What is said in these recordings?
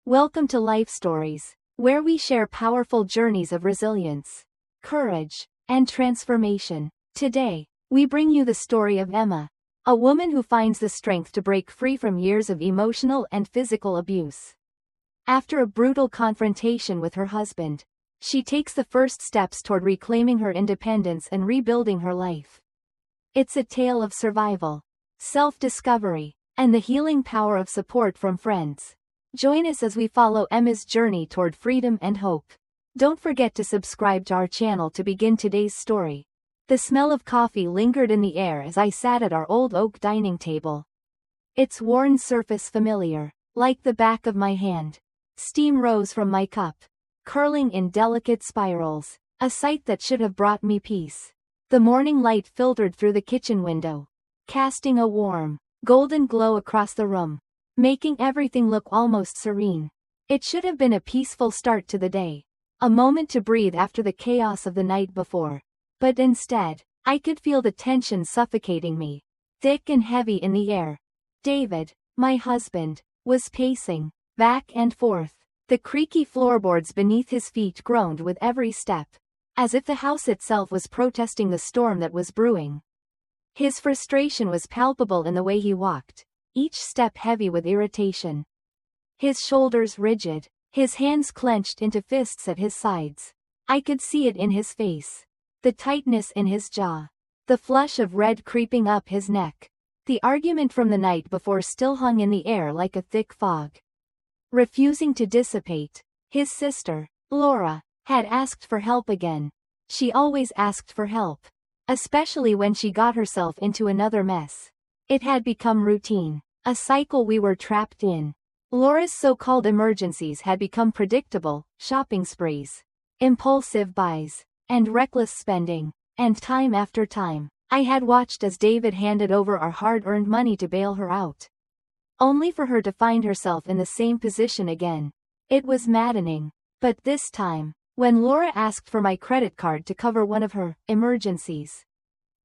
Welcome to Life Stories, where we share powerful journeys of resilience, courage, and transformation. Today, we bring you the story of Emma, a woman who finds the strength to break free from years of emotional and physical abuse. After a brutal confrontation with her husband, she takes the first steps toward reclaiming her independence and rebuilding her life. It's a tale of survival, self-discovery, and the healing power of support from friends. Join us as we follow Emma's journey toward freedom and hope. Don't forget to subscribe to our channel to begin today's story. The smell of coffee lingered in the air as I sat at our old oak dining table. Its worn surface familiar, like the back of my hand. Steam rose from my cup, curling in delicate spirals, a sight that should have brought me peace. The morning light filtered through the kitchen window, casting a warm, golden glow across the room, making everything look almost serene. It should have been a peaceful start to the day, a moment to breathe after the chaos of the night before. But instead, I could feel the tension suffocating me, thick and heavy in the air. David, my husband, was pacing back and forth. The creaky floorboards beneath his feet groaned with every step, as if the house itself was protesting the storm that was brewing. His frustration was palpable in the way he walked, each step heavy with irritation. His shoulders rigid, his hands clenched into fists at his sides. I could see it in his face. The tightness in his jaw. The flush of red creeping up his neck. The argument from the night before still hung in the air like a thick fog, refusing to dissipate. His sister, Laura, had asked for help again. She always asked for help, especially when she got herself into another mess. It had become routine, a cycle we were trapped in. Laura's so-called emergencies had become predictable: shopping sprees, impulsive buys, and reckless spending. And time after time, I had watched as David handed over our hard-earned money to bail her out, only for her to find herself in the same position again. It was maddening. But this time, when Laura asked for my credit card to cover one of her emergencies,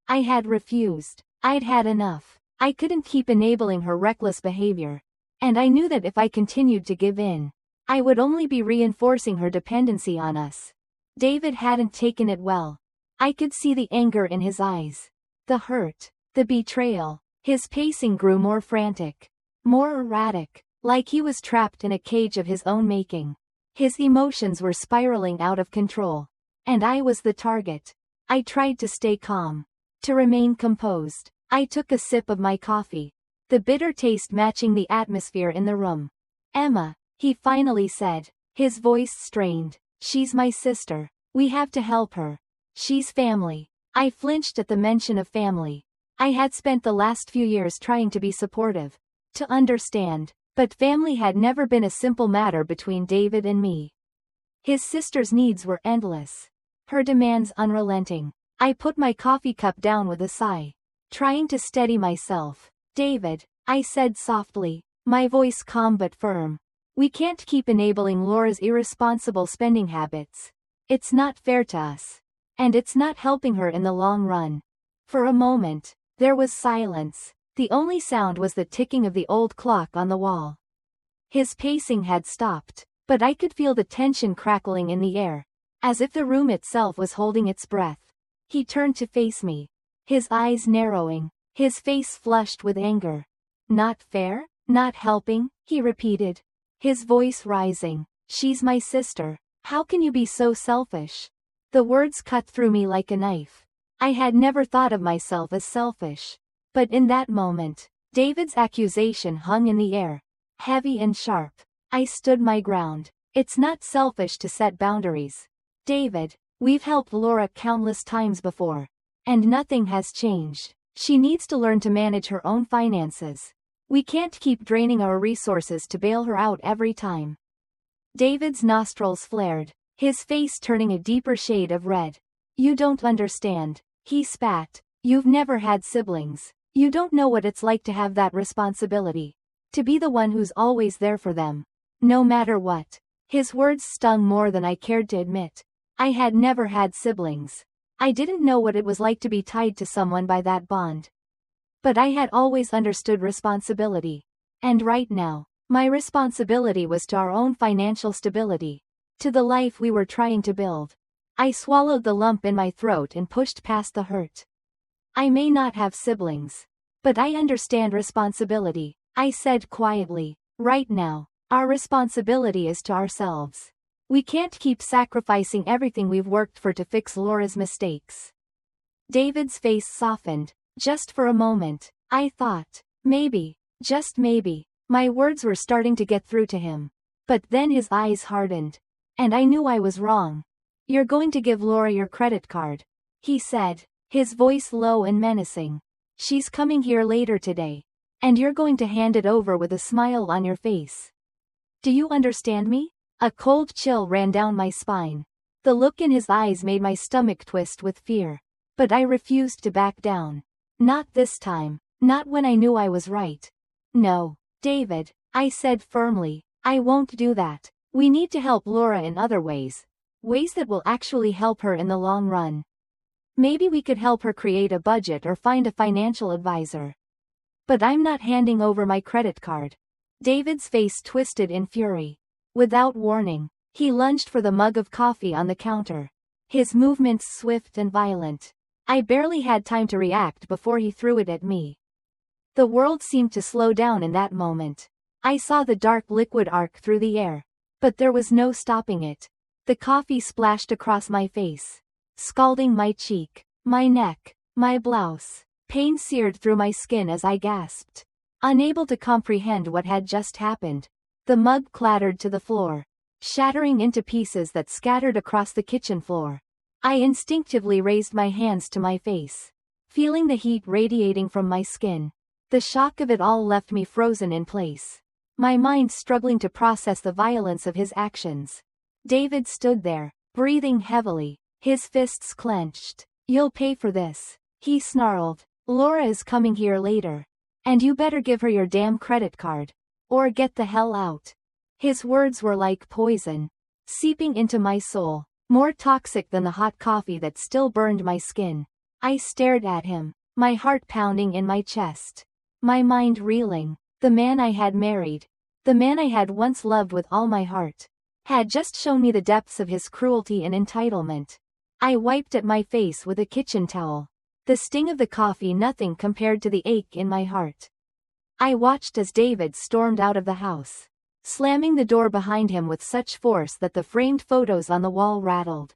I had refused. I'd had enough. I couldn't keep enabling her reckless behavior, and I knew that if I continued to give in, I would only be reinforcing her dependency on us. David hadn't taken it well. I could see the anger in his eyes, the hurt, the betrayal. His pacing grew more frantic, more erratic, like he was trapped in a cage of his own making. His emotions were spiraling out of control, and I was the target. I tried to stay calm, to remain composed. I took a sip of my coffee, the bitter taste matching the atmosphere in the room. "Emma," he finally said, his voice strained. "She's my sister. We have to help her. She's family." I flinched at the mention of family. I had spent the last few years trying to be supportive, to understand, but family had never been a simple matter between David and me. His sister's needs were endless, her demands unrelenting. I put my coffee cup down with a sigh, trying to steady myself. "David," I said softly, my voice calm but firm, "we can't keep enabling Laura's irresponsible spending habits. It's not fair to us. And it's not helping her in the long run." For a moment, there was silence. The only sound was the ticking of the old clock on the wall. His pacing had stopped, but I could feel the tension crackling in the air, as if the room itself was holding its breath. He turned to face me, his eyes narrowing, his face flushed with anger. "Not fair? Not helping?" he repeated, his voice rising. "She's my sister. How can you be so selfish?" The words cut through me like a knife. I had never thought of myself as selfish. But in that moment, David's accusation hung in the air, heavy and sharp. I stood my ground. "It's not selfish to set boundaries, David. We've helped Laura countless times before, and nothing has changed. She needs to learn to manage her own finances. We can't keep draining our resources to bail her out every time." David's nostrils flared, his face turning a deeper shade of red. "You don't understand," he spat. "You've never had siblings. You don't know what it's like to have that responsibility. To be the one who's always there for them, no matter what." His words stung more than I cared to admit. I had never had siblings. I didn't know what it was like to be tied to someone by that bond. But I had always understood responsibility. And right now, My responsibility was to our own financial stability, to the life we were trying to build. I swallowed the lump in my throat and pushed past the hurt. I may not have siblings, but I understand responsibility, I said quietly. Right now, our responsibility is to ourselves. We can't keep sacrificing everything we've worked for to fix Laura's mistakes. David's face softened, just for a moment. I thought, maybe, just maybe, my words were starting to get through to him. But then his eyes hardened. And I knew I was wrong. You're going to give Laura your credit card, he said, his voice low and menacing. She's coming here later today. And you're going to hand it over with a smile on your face. Do you understand me? A cold chill ran down my spine. The look in his eyes made my stomach twist with fear. But I refused to back down. Not this time. Not when I knew I was right. No, David, I said firmly, I won't do that. We need to help Laura in other ways. Ways that will actually help her in the long run. Maybe we could help her create a budget or find a financial advisor. But I'm not handing over my credit card. David's face twisted in fury. Without warning, he lunged for the mug of coffee on the counter. His movements swift and violent. I barely had time to react before he threw it at me. The world seemed to slow down in that moment. I saw the dark liquid arc through the air. But there was no stopping it. The coffee splashed across my face, scalding my cheek, my neck, my blouse. Pain seared through my skin as I gasped. Unable to comprehend what had just happened, the mug clattered to the floor, shattering into pieces that scattered across the kitchen floor. I instinctively raised my hands to my face, feeling the heat radiating from my skin. The shock of it all left me frozen in place, my mind struggling to process the violence of his actions. David stood there, breathing heavily, his fists clenched. You'll pay for this, he snarled. Laura is coming here later. And you better give her your damn credit card. Or get the hell out. His words were like poison, seeping into my soul, more toxic than the hot coffee that still burned my skin. I stared at him, my heart pounding in my chest, my mind reeling. The man I had married, the man I had once loved with all my heart, had just shown me the depths of his cruelty and entitlement. I wiped at my face with a kitchen towel. The sting of the coffee nothing compared to the ache in my heart. I watched as David stormed out of the house, slamming the door behind him with such force that the framed photos on the wall rattled.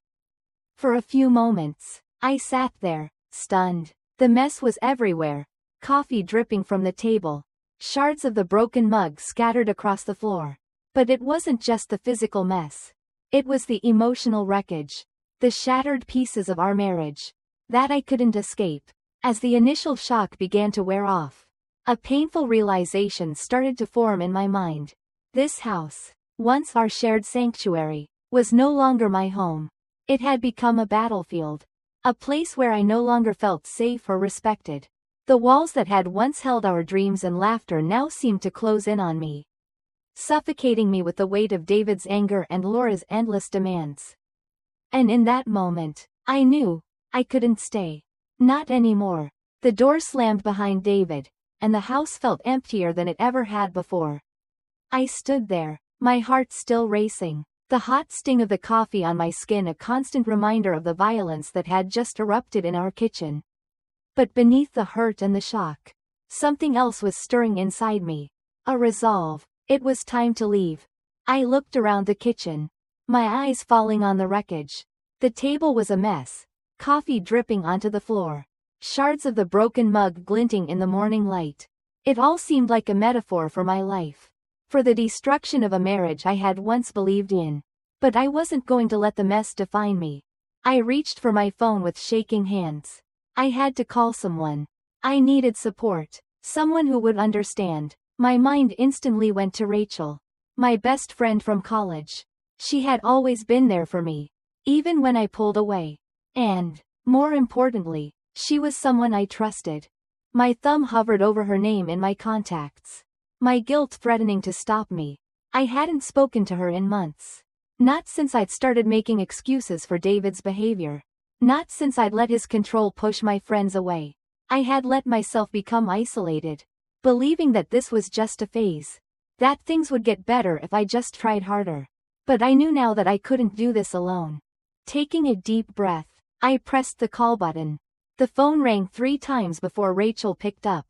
For a few moments, I sat there, stunned. The mess was everywhere, coffee dripping from the table, shards of the broken mug scattered across the floor. But it wasn't just the physical mess. It was the emotional wreckage, the shattered pieces of our marriage. That I couldn't escape. As the initial shock began to wear off, a painful realization started to form in my mind. This house, once our shared sanctuary, was no longer my home. It had become a battlefield. A place where I no longer felt safe or respected. The walls that had once held our dreams and laughter now seemed to close in on me, suffocating me with the weight of David's anger and Laura's endless demands. And in that moment, I knew I couldn't stay. Not anymore. The door slammed behind David, and the house felt emptier than it ever had before. I stood there, my heart still racing, the hot sting of the coffee on my skin a constant reminder of the violence that had just erupted in our kitchen. But beneath the hurt and the shock, something else was stirring inside me. A resolve. It was time to leave. I looked around the kitchen, my eyes falling on the wreckage. The table was a mess. Coffee dripping onto the floor. Shards of the broken mug glinting in the morning light. It all seemed like a metaphor for my life. For the destruction of a marriage I had once believed in. But I wasn't going to let the mess define me. I reached for my phone with shaking hands. I had to call someone. I needed support. Someone who would understand. My mind instantly went to Rachel. My best friend from college. She had always been there for me, even when I pulled away. And, more importantly, she was someone I trusted. My thumb hovered over her name in my contacts, my guilt threatening to stop me. I hadn't spoken to her in months. Not since I'd started making excuses for David's behavior. Not since I'd let his control push my friends away. I had let myself become isolated, believing that this was just a phase. that things would get better if I just tried harder. But I knew now that I couldn't do this alone. Taking a deep breath, I pressed the call button. The phone rang 3 times before Rachel picked up.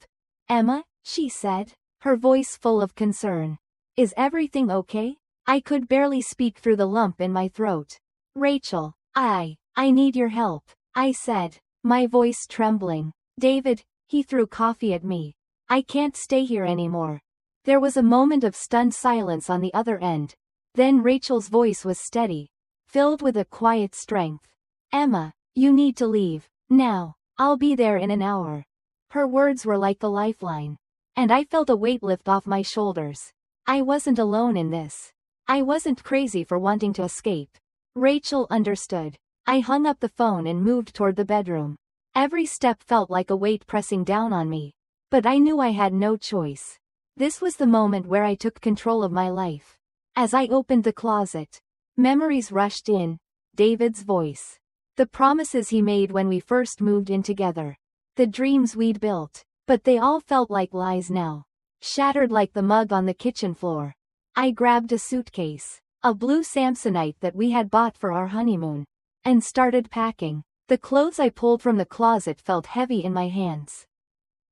"Emma," she said, her voice full of concern. "Is everything okay?" I could barely speak through the lump in my throat. "Rachel, I need your help," I said, my voice trembling. "David," he threw coffee at me. "I can't stay here anymore." There was a moment of stunned silence on the other end. Then Rachel's voice was steady, filled with a quiet strength. "Emma, you need to leave. Now. I'll be there in an hour." Her words were like a lifeline. And I felt a weight lift off my shoulders. I wasn't alone in this. I wasn't crazy for wanting to escape. Rachel understood. I hung up the phone and moved toward the bedroom. Every step felt like a weight pressing down on me. But I knew I had no choice. This was the moment where I took control of my life. As I opened the closet, memories rushed in. David's voice. The promises he made when we first moved in together. The dreams we'd built. But they all felt like lies now. Shattered like the mug on the kitchen floor. I grabbed a suitcase, a blue Samsonite that we had bought for our honeymoon, and started packing. The clothes I pulled from the closet felt heavy in my hands.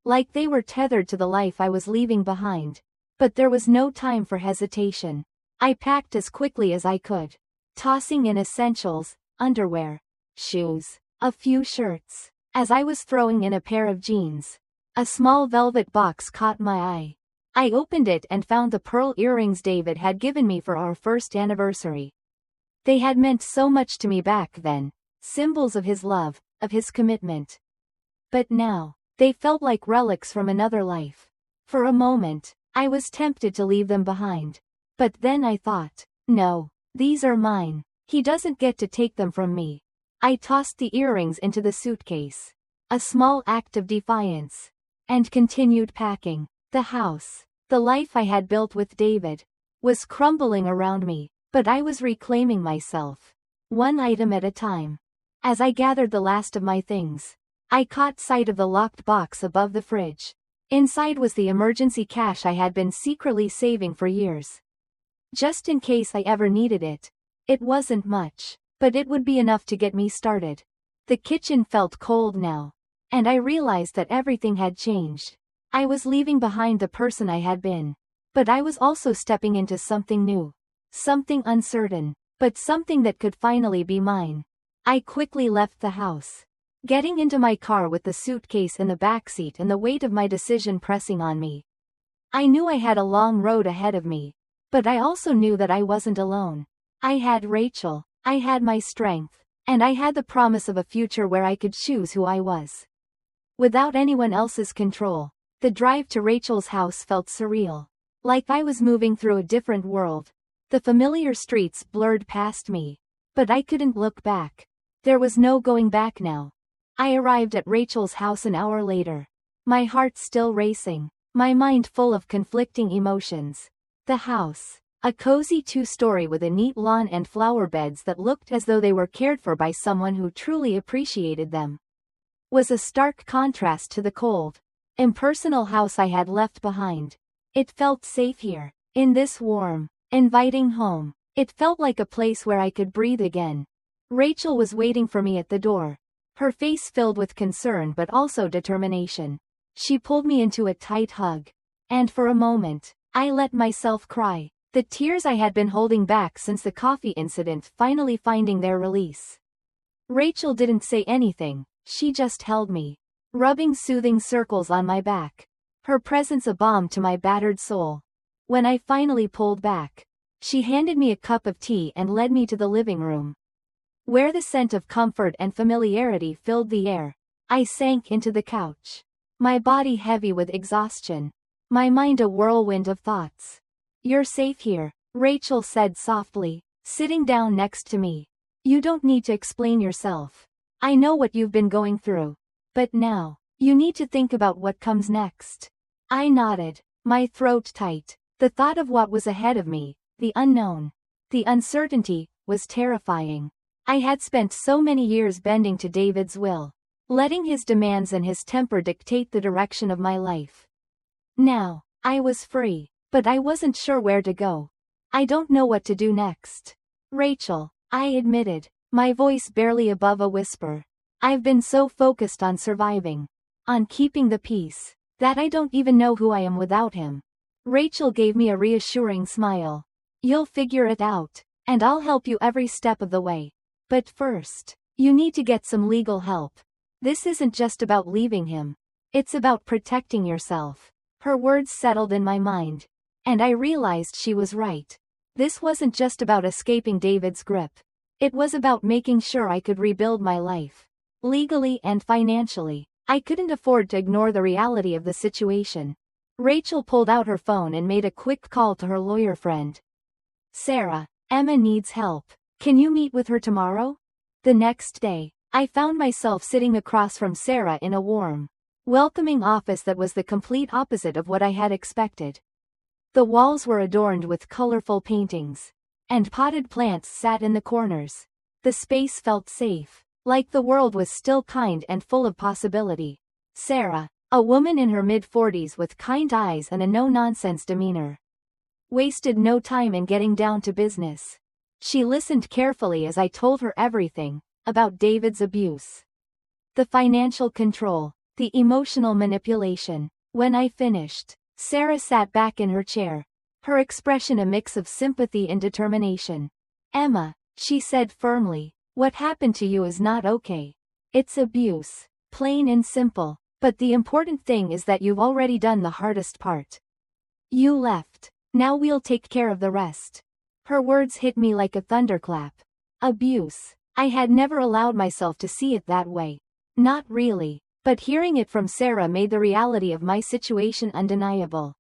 Like they were tethered to the life I was leaving behind. But there was no time for hesitation. I packed as quickly as I could, tossing in essentials, underwear, shoes, a few shirts. As I was throwing in a pair of jeans, a small velvet box caught my eye. I opened it and found the pearl earrings David had given me for our first anniversary. They had meant so much to me back then, symbols of his love, of his commitment. But now, they felt like relics from another life. For a moment, I was tempted to leave them behind. But then I thought, no, these are mine. He doesn't get to take them from me. I tossed the earrings into the suitcase, a small act of defiance, and continued packing. The house, the life I had built with David, was crumbling around me, but I was reclaiming myself, one item at a time. As I gathered the last of my things, I caught sight of the locked box above the fridge. Inside was the emergency cash I had been secretly saving for years. Just in case I ever needed it. It wasn't much, but it would be enough to get me started. The kitchen felt cold now, and I realized that everything had changed. I was leaving behind the person I had been, but I was also stepping into something new, something uncertain, but something that could finally be mine. I quickly left the house, getting into my car with the suitcase in the backseat and the weight of my decision pressing on me. I knew I had a long road ahead of me, but I also knew that I wasn't alone. I had Rachel, I had my strength, and I had the promise of a future where I could choose who I was. Without anyone else's control, the drive to Rachel's house felt surreal. Like I was moving through a different world. The familiar streets blurred past me. But I couldn't look back. There was no going back now. I arrived at Rachel's house an hour later. My heart still racing, my mind full of conflicting emotions. The house, a cozy 2-story with a neat lawn and flower beds that looked as though they were cared for by someone who truly appreciated them, was a stark contrast to the cold, impersonal house I had left behind. It felt safe here, in this warm, inviting home. It felt like a place where I could breathe again. Rachel was waiting for me at the door, her face filled with concern but also determination. She pulled me into a tight hug, and for a moment, I let myself cry. The tears I had been holding back since the coffee incident finally finding their release. Rachel didn't say anything, she just held me, rubbing soothing circles on my back. Her presence a balm to my battered soul. When I finally pulled back, she handed me a cup of tea and led me to the living room, where the scent of comfort and familiarity filled the air. I sank into the couch, my body heavy with exhaustion, my mind a whirlwind of thoughts. "You're safe here," Rachel said softly, sitting down next to me. "You don't need to explain yourself. I know what you've been going through. But now, you need to think about what comes next." I nodded, my throat tight. The thought of what was ahead of me, the unknown, the uncertainty, was terrifying. I had spent so many years bending to David's will, letting his demands and his temper dictate the direction of my life. Now, I was free. But I wasn't sure where to go. I don't know what to do next. Rachel, I admitted, my voice barely above a whisper. I've been so focused on surviving, on keeping the peace, that I don't even know who I am without him. Rachel gave me a reassuring smile. You'll figure it out, and I'll help you every step of the way. But first, you need to get some legal help. This isn't just about leaving him. It's about protecting yourself. Her words settled in my mind, and I realized she was right. This wasn't just about escaping David's grip. It was about making sure I could rebuild my life. Legally and financially, I couldn't afford to ignore the reality of the situation. Rachel pulled out her phone and made a quick call to her lawyer friend. Sarah, Emma needs help. Can you meet with her tomorrow? The next day, I found myself sitting across from Sarah in a warm, welcoming office that was the complete opposite of what I had expected. The walls were adorned with colorful paintings, and potted plants sat in the corners. The space felt safe, like the world was still kind and full of possibility. Sarah, a woman in her mid-40s with kind eyes and a no-nonsense demeanor, wasted no time in getting down to business. She listened carefully as I told her everything about David's abuse, the financial control, the emotional manipulation. When I finished, Sarah sat back in her chair, her expression a mix of sympathy and determination. Emma, she said firmly, what happened to you is not okay. It's abuse, plain and simple, but the important thing is that you've already done the hardest part. You left, now we'll take care of the rest. Her words hit me like a thunderclap. Abuse. I had never allowed myself to see it that way. Not really, but hearing it from Sarah made the reality of my situation undeniable.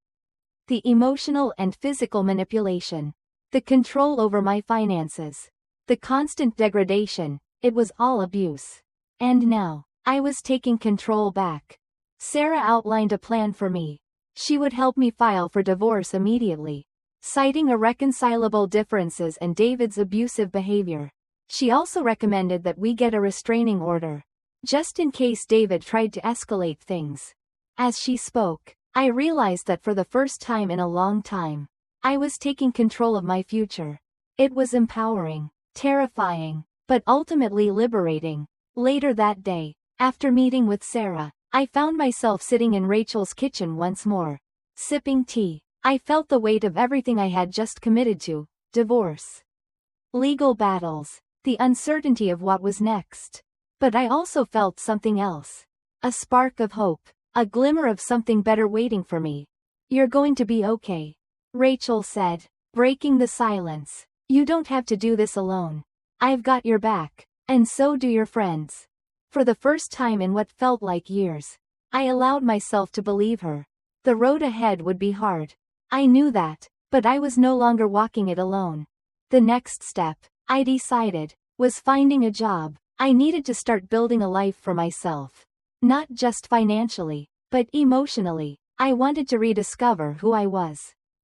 The emotional and physical manipulation, the control over my finances, the constant degradation, it was all abuse. And now, I was taking control back. Sarah outlined a plan for me. She would help me file for divorce immediately, citing irreconcilable differences and David's abusive behavior. She also recommended that we get a restraining order, just in case David tried to escalate things. As she spoke, I realized that for the first time in a long time, I was taking control of my future. It was empowering, terrifying, but ultimately liberating. Later that day, after meeting with Sarah, I found myself sitting in Rachel's kitchen once more, sipping tea. I felt the weight of everything I had just committed to: divorce, legal battles, the uncertainty of what was next. But I also felt something else. A spark of hope, a glimmer of something better waiting for me. You're going to be okay, Rachel said, breaking the silence. You don't have to do this alone. I've got your back, and so do your friends. For the first time in what felt like years, I allowed myself to believe her. The road ahead would be hard. I knew that, but I was no longer walking it alone. The next step, I decided, was finding a job. I needed to start building a life for myself. Not just financially, but emotionally. I wanted to rediscover who I was,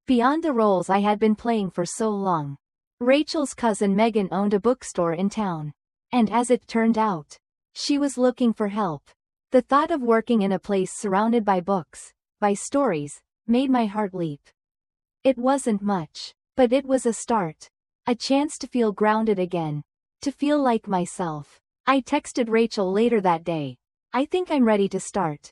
beyond the roles I had been playing for so long. Rachel's cousin Megan owned a bookstore in town, and as it turned out, she was looking for help. The thought of working in a place surrounded by books, by stories, made my heart leap. It wasn't much, but it was a start. A chance to feel grounded again, to feel like myself. I texted Rachel later that day. I think I'm ready to start.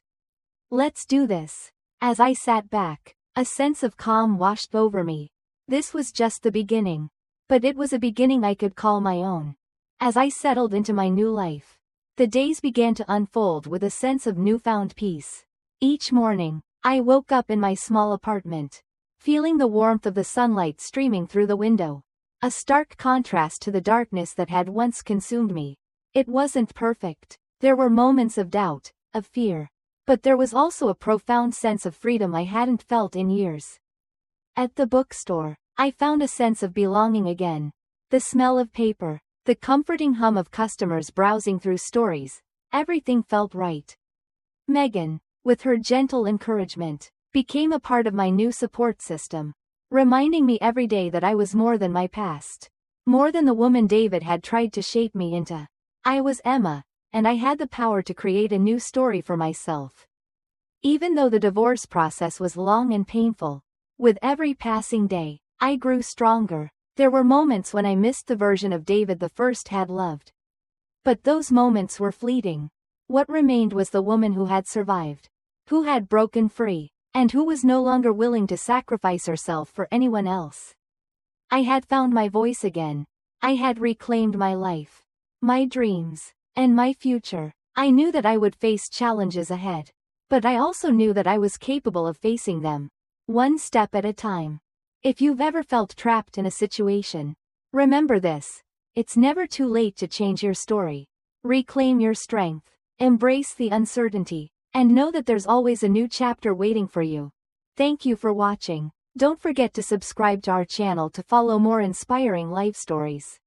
Let's do this. As I sat back, a sense of calm washed over me. This was just the beginning. But it was a beginning I could call my own. As I settled into my new life, the days began to unfold with a sense of newfound peace. Each morning, I woke up in my small apartment, feeling the warmth of the sunlight streaming through the window. A stark contrast to the darkness that had once consumed me. It wasn't perfect. There were moments of doubt, of fear. But there was also a profound sense of freedom I hadn't felt in years. At the bookstore, I found a sense of belonging again. The smell of paper, the comforting hum of customers browsing through stories, everything felt right. Megan, with her gentle encouragement, became a part of my new support system, reminding me every day that I was more than my past, more than the woman David had tried to shape me into. I was Emma, and I had the power to create a new story for myself. Even though the divorce process was long and painful, With every passing day, I grew stronger. There were moments when I missed the version of David the first had loved. But those moments were fleeting. What remained was the woman who had survived, who had broken free, and who was no longer willing to sacrifice herself for anyone else. I had found my voice again. I had reclaimed my life, my dreams, and my future. I knew that I would face challenges ahead. But I also knew that I was capable of facing them, one step at a time. If you've ever felt trapped in a situation, remember this: it's never too late to change your story. Reclaim your strength, embrace the uncertainty, and know that there's always a new chapter waiting for you. Thank you for watching. Don't forget to subscribe to our channel to follow more inspiring life stories.